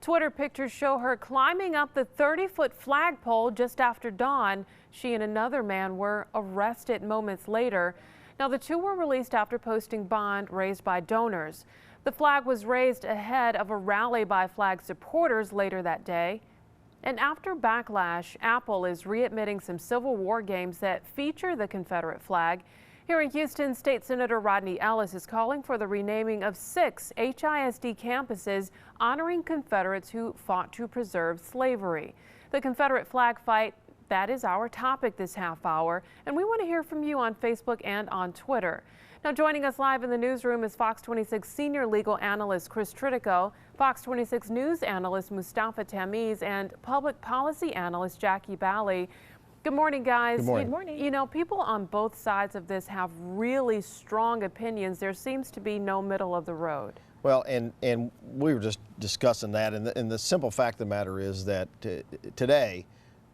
Twitter pictures show her climbing up the 30-foot flagpole just after dawn. She and another man were arrested moments later. Now, the two were released after posting bond raised by donors. The flag was raised ahead of a rally by flag supporters later that day. And after backlash, Apple is readmitting some Civil War games that feature the Confederate flag. Here in Houston, State Senator Rodney Ellis is calling for the renaming of 6 HISD campuses honoring Confederates who fought to preserve slavery. The Confederate flag fight, that is our topic this half hour, and we want to hear from you on Facebook and on Twitter. Now, joining us live in the newsroom is Fox 26 senior legal analyst Chris Tritico, Fox 26 news analyst Mustafa Tamiz, and public policy analyst Jackie Bally. Good morning, guys. Good morning. Good morning. You know, people on both sides of this have really strong opinions. There seems to be no middle of the road. Well, and we were just discussing that, and the simple fact of the matter is that today,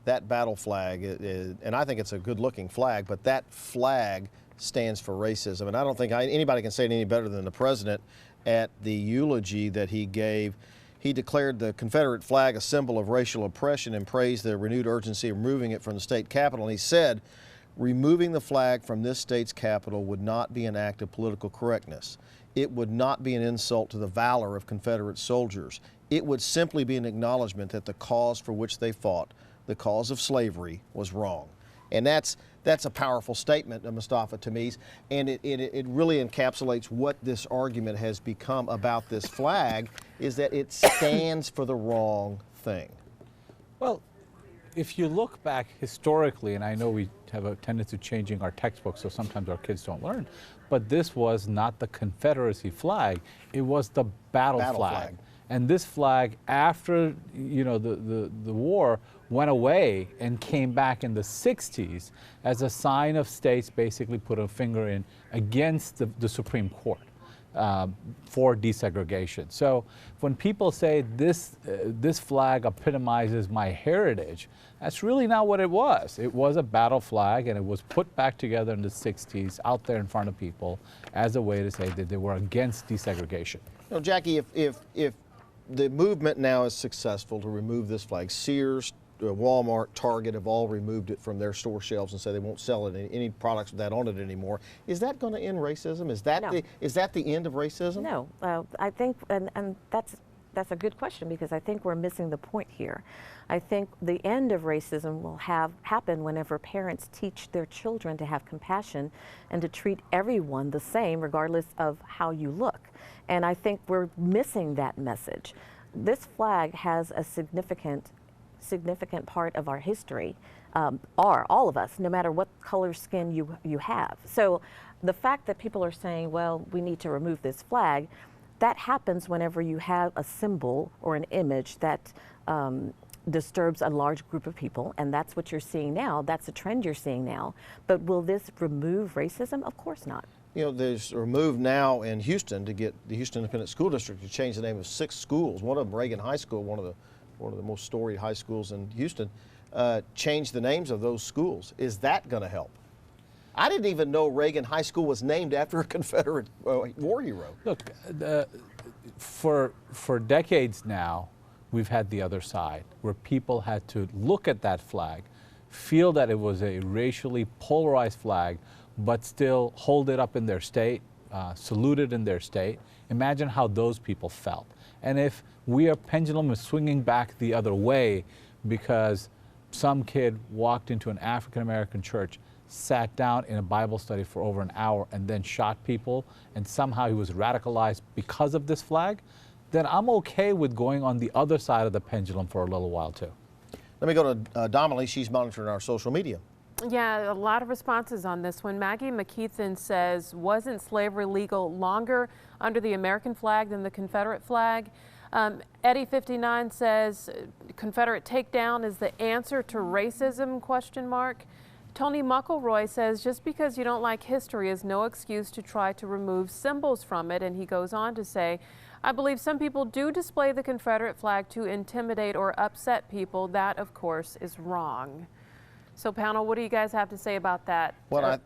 that battle flag, and I think it's a good-looking flag, but that flag stands for racism. And I don't think anybody can say it any better than the president at the eulogy that he gave. He declared the Confederate flag a symbol of racial oppression and praised the renewed urgency of removing it from the state capitol. And he said, removing the flag from this state's capital would not be an act of political correctness. It would not be an insult to the valor of Confederate soldiers. It would simply be an acknowledgement that the cause for which they fought, the cause of slavery, was wrong. And that's a powerful statement, Mustafa Tamiz, and it really encapsulates what this argument has become about this flag, is that it stands for the wrong thing. Well, if you look back historically, and I know we have a tendency to changing our textbooks, so sometimes our kids don't learn, but this was not the Confederacy flag, it was the battle flag. And this flag, after the war, went away and came back in the 60s as a sign of states basically put a finger in against the Supreme Court for desegregation. So when people say this flag epitomizes my heritage, that's really not what it was. It was a battle flag, and it was put back together in the 60s out there in front of people as a way to say that they were against desegregation. You know, Jackie, if the movement now is successful to remove this flag, Sears, Wal-Mart, Target have all removed it from their store shelves and say they won't sell it any products with that on it anymore. Is that going to end racism? Is that the end of racism? No, I think, and that's a good question, because I think we're missing the point here. I think the end of racism will happen whenever parents teach their children to have compassion and to treat everyone the same regardless of how you look. And I think we're missing that message. This flag has a significant part of our history, all of us, no matter what color skin you have. So the fact that people are saying, well, we need to remove this flag, that happens whenever you have a symbol or an image that disturbs a large group of people, and that's what you're seeing now. That's a trend you're seeing now. But will this remove racism? Of course not. You know, there's a move now in Houston to get the Houston Independent School District to change the name of 6 schools. One of them, Reagan High School, one of the most storied high schools in Houston, change the names of those schools. Is that going to help? I didn't even know Reagan High School was named after a Confederate war hero. Look, for decades now, we've had the other side, where people had to look at that flag, feel that it was a racially polarized flag, but still hold it up in their state, salute it in their state. Imagine how those people felt. And if our pendulum is swinging back the other way because some kid walked into an African-American church, sat down in a Bible study for over an hour, and then shot people, and somehow he was radicalized because of this flag, then I'm okay with going on the other side of the pendulum for a little while too. Let me go to Domily. She's monitoring our social media. Yeah, a lot of responses on this one. Maggie McKeithen says, wasn't slavery legal longer under the American flag than the Confederate flag? Eddie59 says, Confederate takedown is the answer to racism, ? Tony Muckleroy says, just because you don't like history is no excuse to try to remove symbols from it. And he goes on to say, I believe some people do display the Confederate flag to intimidate or upset people. That, of course, is wrong. So panel, what do you guys have to say about that? Well,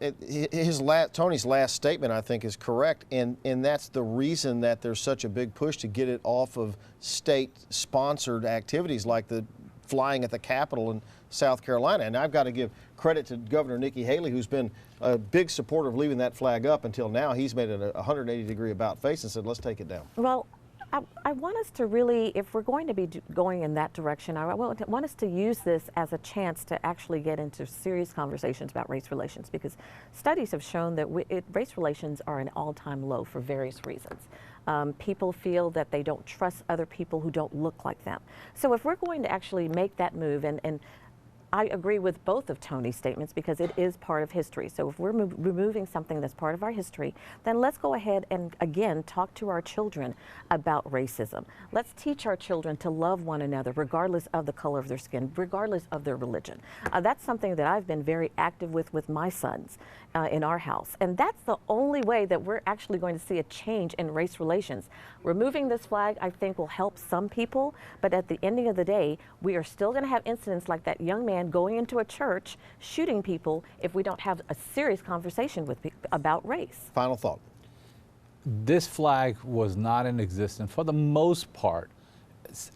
Tony's last statement, I think, is correct, and that's the reason that there's such a big push to get it off of state-sponsored activities like the flying at the Capitol in South Carolina. And I've got to give credit to Governor Nikki Haley, who's been a big supporter of leaving that flag up until now. He's made a 180-degree about-face and said, let's take it down. Well, I want us to really, if we're going to be going in that direction, I want us to use this as a chance to actually get into serious conversations about race relations, because studies have shown that race relations are an all-time low for various reasons. People feel that they don't trust other people who don't look like them. So if we're going to actually make that move, and I agree with both of Tony's statements because it is part of history. So if we're removing something that's part of our history, then let's go ahead and again talk to our children about racism. Let's teach our children to love one another regardless of the color of their skin, regardless of their religion. That's something that I've been very active with my sons in our house. And that's the only way that we're actually going to see a change in race relations. Removing this flag, I think, will help some people, but at the ending of the day, we are still going to have incidents like that young man going into a church shooting people if we don't have a serious conversation with about race. Final thought. This flag was not in existence for the most part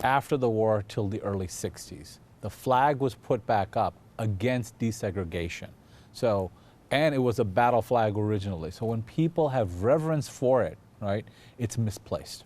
after the war till the early 60s. The flag was put back up against desegregation. So, and it was a battle flag originally. So when people have reverence for it, right, it's misplaced.